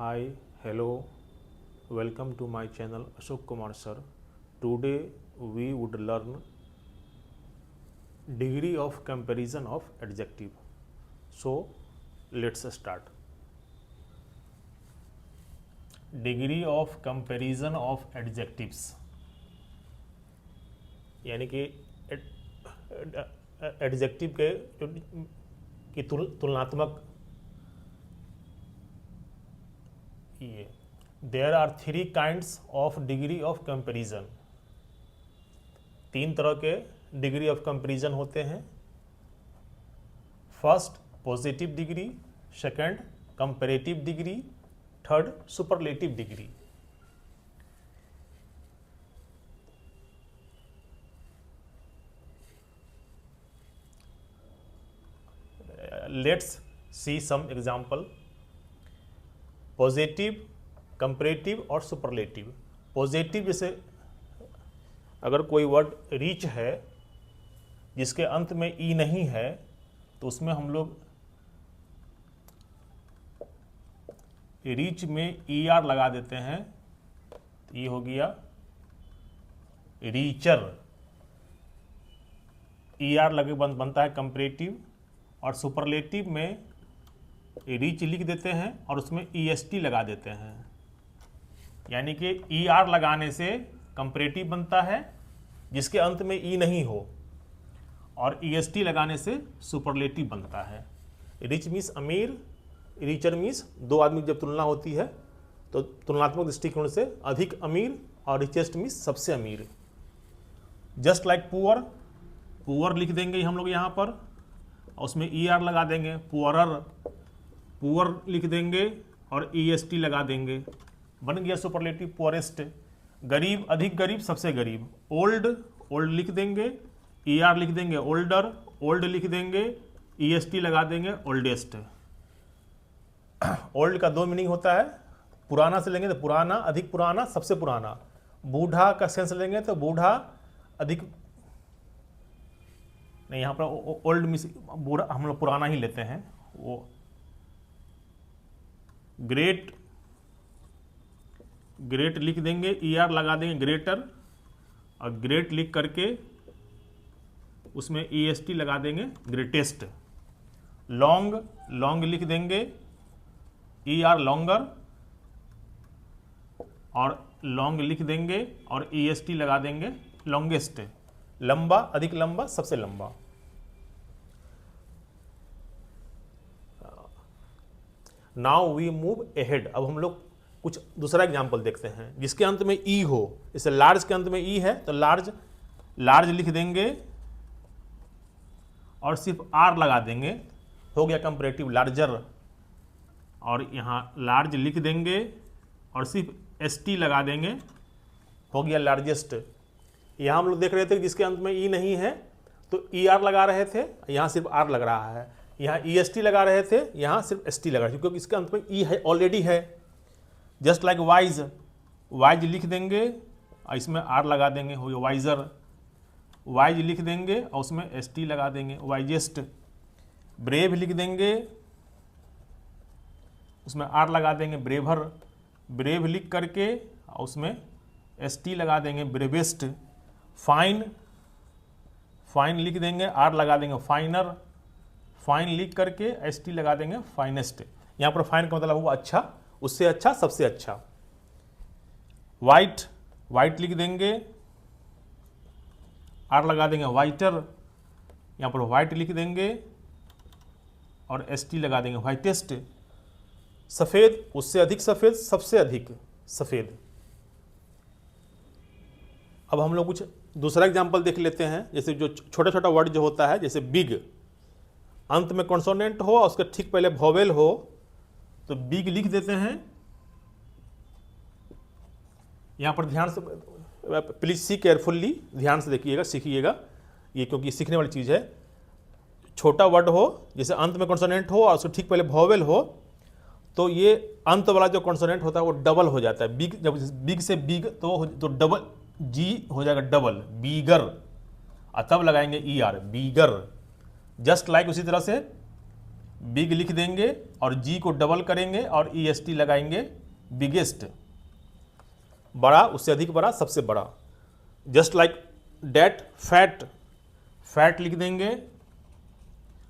Hi, hello, welcome to my channel Ashok Kumar sir. Today we would learn degree of comparison of adjective. So let's start. Degree of comparison of adjectives यानी कि adjective के की तुलनात्मक ये there are 3 kinds of degree of comparison. 3 तरह के degree of comparison होते हैं। First positive degree, second comparative degree, third superlative degree. Let's see some example. Positive, comparative और सुपरलेटिव। पॉजिटिव जैसे अगर कोई वर्ड रीच है जिसके अंत में ई नहीं है तो उसमें हम लोग रीच में ई आर लगा देते हैं, तो ये हो गया रीचर। ई आर लगे बनता है कंपैरेटिव। और सुपरलेटिव में रीच लिख देते हैं और उसमें ई एस टी लगा देते हैं, यानी कि ई आर लगाने से कंपैरेटिव बनता है जिसके अंत में ई नहीं हो, और ई एस टी लगाने से सुपरलेटिव बनता है। रिच मीन्स अमीर, रीचर मीन्स दो आदमी जब तुलना होती है तो तुलनात्मक दृष्टिकोण से अधिक अमीर, और रिचेस्ट मीन्स सबसे अमीर। जस्ट लाइक पुअर, पुअर लिख देंगे हम लोग यहाँ पर, उसमें ई आर लगा देंगे। पुअरर, पुअर लिख देंगे और ई एस टी लगा देंगे, बन गया सुपरलेटिव पुअरेस्ट। गरीब, अधिक गरीब, सबसे गरीब। ओल्ड, ओल्ड लिख देंगे, ई आर लिख देंगे ओल्डर, ओल्ड लिख देंगे, ई एस टी लगा देंगे ओल्डेस्ट। ओल्ड का 2 मीनिंग होता है। पुराना से लेंगे तो पुराना, अधिक पुराना, सबसे पुराना। बूढ़ा का सेंस लेंगे तो बूढ़ा, अधिक नहीं, यहाँ पर ओल्ड मीन्स बूढ़ा, हम लोग पुराना ही लेते हैं वो। ग्रेट, ग्रेट लिख देंगे, ई आर लगा देंगे ग्रेटर, और ग्रेट लिख करके उसमें ई एस टी लगा देंगे ग्रेटेस्ट। लॉन्ग, लॉन्ग लिख देंगे, ई आर लॉन्गर, और लॉन्ग लिख देंगे और ई एस टी लगा देंगे लॉन्गेस्ट। लंबा, अधिक लंबा, सबसे लंबा। Now we move ahead. अब हम लोग कुछ दूसरा एग्जाम्पल देखते हैं जिसके अंत में ई हो। जैसे लार्ज के अंत में ई है तो लार्ज, लार्ज लिख देंगे और सिर्फ आर लगा देंगे, हो गया कंपैरेटिव लार्जर। और यहाँ लार्ज लिख देंगे और सिर्फ एस टी लगा देंगे, हो गया लार्जेस्ट। यहाँ हम लोग देख रहे थे कि जिसके अंत में ई नहीं है तो ई आर लगा रहे थे, यहाँ सिर्फ आर लग रहा है। यहाँ ई एस टी लगा रहे थे, यहाँ सिर्फ एस टी लगा रहे थे, क्योंकि इसके अंत में ई है, ऑलरेडी है। जस्ट लाइक वाइज, वाइज लिख देंगे और इसमें आर लगा देंगे, हो गया वाइजर। वाइज लिख देंगे और उसमें एस टी लगा देंगे, वाइजेस्ट। ब्रेव लिख देंगे, उसमें आर लगा देंगे, ब्रेवर। ब्रेव लिख करके और उसमें एस टी लगा देंगे, ब्रेवेस्ट। फाइन, फाइन लिख देंगे, आर लगा देंगे, फाइनर। फाइन लिख करके एस टी लगा देंगे, फाइनेस्ट। यहाँ पर फाइन का मतलब हुआ अच्छा, उससे अच्छा, सबसे अच्छा। वाइट, वाइट लिख देंगे, आर लगा देंगे, वाइटर। यहाँ पर वाइट लिख देंगे और एस टी लगा देंगे, वाइटेस्ट। सफ़ेद, उससे अधिक सफ़ेद, सबसे अधिक सफ़ेद। अब हम लोग कुछ दूसरा एग्जाम्पल देख लेते हैं। जैसे जो छोटा छोटा वर्ड जो होता है, जैसे बिग, अंत में कॉन्सोनेंट हो और उसके ठीक पहले वोवेल हो तो बिग लिख देते हैं। यहाँ पर ध्यान से, प्लीज सी केयरफुल्ली, ध्यान से देखिएगा, सीखिएगा ये, क्योंकि सीखने वाली चीज़ है। छोटा वर्ड हो, जैसे अंत में कॉन्सोनेंट हो और उसके ठीक पहले वोवेल हो, तो ये अंत वाला जो कॉन्सोनेंट होता है वो डबल हो जाता है। बिग, जब बिग से बिग तो डबल जी हो जाएगा, डबल, बीगर, और तब लगाएंगे E R, bigger. Just like उसी तरह से बिग लिख देंगे और जी को डबल करेंगे और EST लगाएंगे, बिगेस्ट, बड़ा, उससे अधिक बड़ा, सबसे बड़ा। Just like date, fat, fat लिख देंगे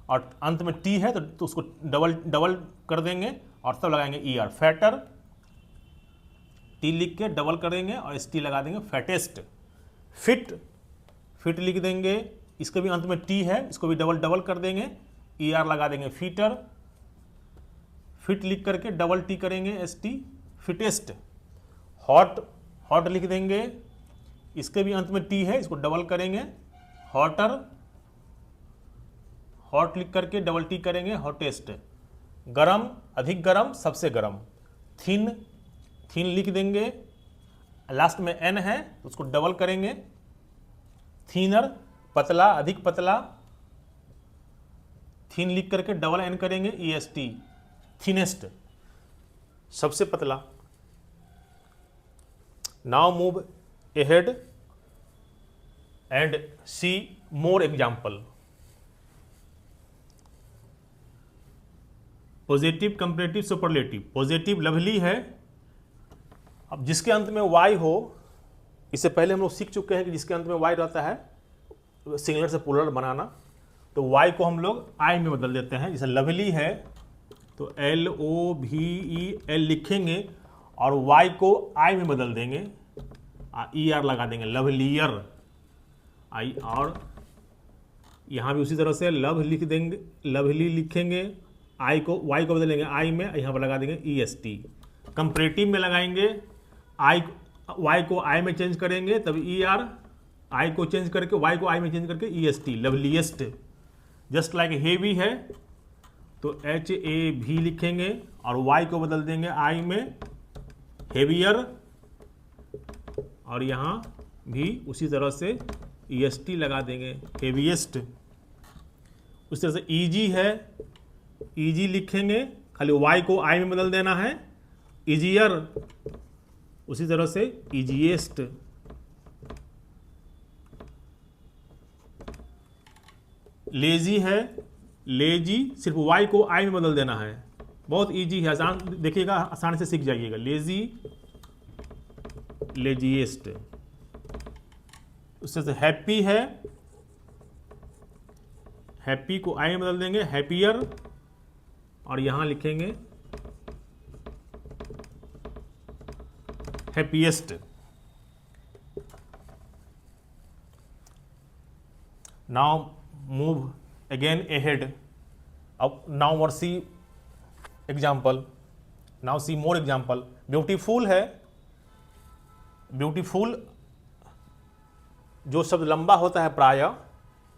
और अंत में टी है तो उसको डबल कर देंगे और तब लगाएंगे ER, फैटर, टी लिख के डबल करेंगे और ST लगा देंगे, फैटेस्ट। फिट, फिट लिख देंगे, इसके भी अंत में टी है, इसको भी डबल कर देंगे, ER लगा देंगे, फीटर, फिट लिख करके डबल टी करेंगे, ST, फिटेस्ट। हॉट, हॉट लिख देंगे, इसके भी अंत में टी है, इसको डबल करेंगे, हॉटर, हॉट लिख करके डबल टी करेंगे, हॉटेस्ट। गरम, अधिक गरम, सबसे गरम। थिन, थिन लिख देंगे, लास्ट में N है तो उसको डबल करेंगे, थिनर, पतला, अधिक पतला, थिन लिख करके डबल N करेंगे, EST, थिनेस्ट, सबसे पतला। Now move ahead and see more example. Positive, comparative, superlative. Positive lovely है, अब जिसके अंत में Y हो, इससे पहले हम लोग सीख चुके हैं कि जिसके अंत में Y रहता है सिंगुलर से प्लूरल बनाना, तो Y को हम लोग I में बदल देते हैं। जैसे लवली है तो LOVEL लिखेंगे और Y को I में बदल देंगे, ER लगा देंगे, लवलियर, और यहाँ भी उसी तरह से लव लिख देंगे, लवली लिखेंगे, Y को बदलेंगे I में, यहाँ पर लगा देंगे EST। कंपैरेटिव में लगाएंगे Y को I में चेंज करेंगे तब ER, I को चेंज करके Y को I में चेंज करके EST, loveliest. Just like heavy है तो HAV लिखेंगे और Y को बदल देंगे I में, हेवियर, और यहाँ भी उसी तरह से EST लगा देंगे, हेवीएस्ट। उस तरह से ईजी है, ईजी लिखेंगे, खाली Y को I में बदल देना है, ईजियर, उसी तरह से ईजीएस्ट। लेजी है, लेजी, सिर्फ Y को I में बदल देना है, बहुत इजी है, आसान, देखिएगा आसानी से सीख जाइएगा। Lazy, laziest. उससे से हैप्पी है, हैप्पी को I में बदल देंगे, हैप्पियर, और यहां लिखेंगे happiest. Now move again ahead. अब now more see example. Now see more example. Beautiful है, ब्यूटीफुल जो शब्द लंबा होता है प्रायः,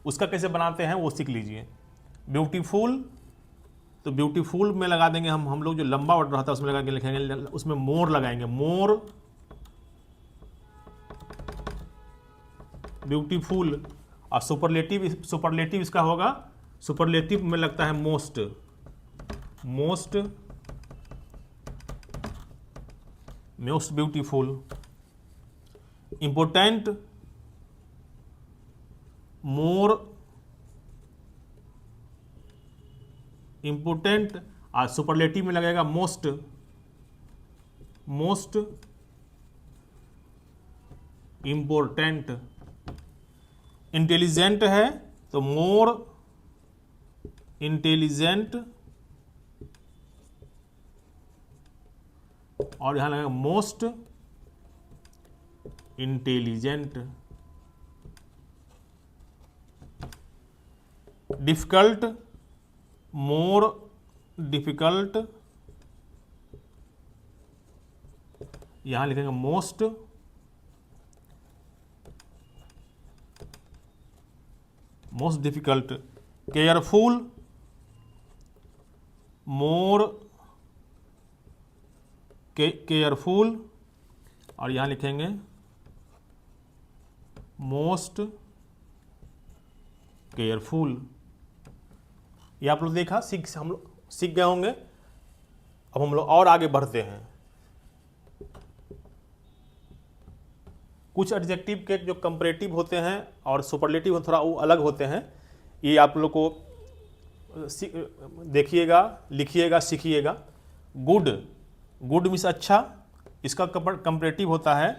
उसका कैसे बनाते हैं वो सीख लीजिए। ब्यूटीफुल, तो ब्यूटीफुल में लगा देंगे हम लोग जो लंबा वर्ड रहता है उसमें लगा के लिखेंगे, उसमें मोर लगाएंगे, मोर ब्यूटीफुल। और सुपरलेटिव, सुपरलेटिव इसका होगा, सुपरलेटिव में लगता है most, most, most beautiful. Important, मोर इंपोर्टेंट, और सुपरलेटिव में लगेगा मोस्ट, मोस्ट इंपोर्टेंट। इंटेलिजेंट है तो मोर इंटेलिजेंट, और यहां लगेगा most intelligent. Difficult, more difficult, यहां लिखेंगे most most difficult. Careful, more careful, और यहां लिखेंगे मोस्ट केयरफुल। ये आप लोग देखा, हम लोग सीख गए होंगे। अब हम लोग और आगे बढ़ते हैं। कुछ एडजेक्टिव के जो कंपैरेटिव होते हैं और सुपरलेटिव थोड़ा वो अलग होते हैं, ये आप लोग को देखिएगा, लिखिएगा, सीखिएगा। गुड, गुड मीन्स अच्छा, इसका कंपैरेटिव होता है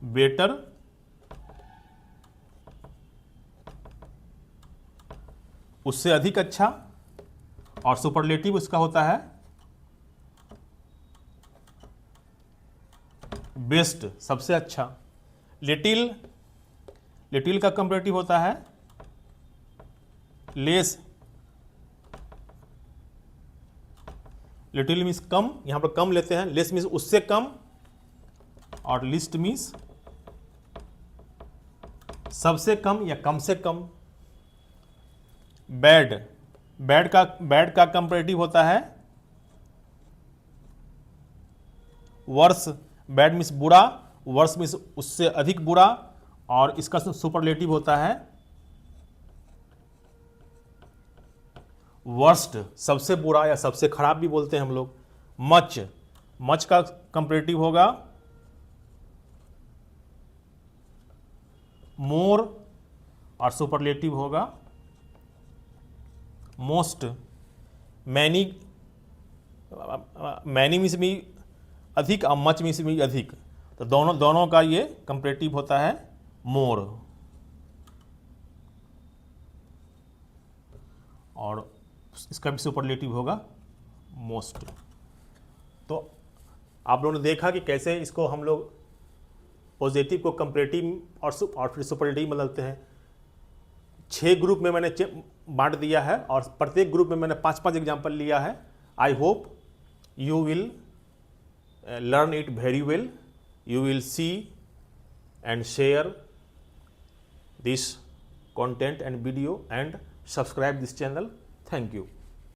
बेटर, उससे अधिक अच्छा, और सुपरलेटिव उसका होता है बेस्ट, सबसे अच्छा। लिटिल, लिटिल का कंपैरेटिव होता है लेस, लिटिल मीन्स कम, यहां पर कम लेते हैं, लेस मीन्स उससे कम, और लिस्ट मीन्स सबसे कम या कम से कम। बैड, बैड का कंपैरेटिव होता है वर्स, बैड मीन्स बुरा, वर्स मीन्स उससे अधिक बुरा, और इसका सुपरलेटिव होता है वर्स्ट, सबसे बुरा या सबसे खराब भी बोलते हैं हम लोग। मच, मच का कंपैरेटिव होगा मोर, और सुपरलेटिव होगा मोस्ट। मैनी, मैनी मीन्स भी अधिक, और मच मीन्स भी अधिक, तो दोनों का ये कंपैरेटिव होता है मोर। और इसका भी सुपरलेटिव होगा मोस्ट। तो आप लोगों ने देखा कि कैसे इसको हम लोग पॉजिटिव को कंपैरेटिव और फिर सुपरलेटिव बदलते हैं। 6 ग्रुप में मैंने बांट दिया है, और प्रत्येक ग्रुप में मैंने 5-5 एग्जाम्पल लिया है। I hope you will learn it very well. You will see and share this content and video and subscribe this channel. Thank you.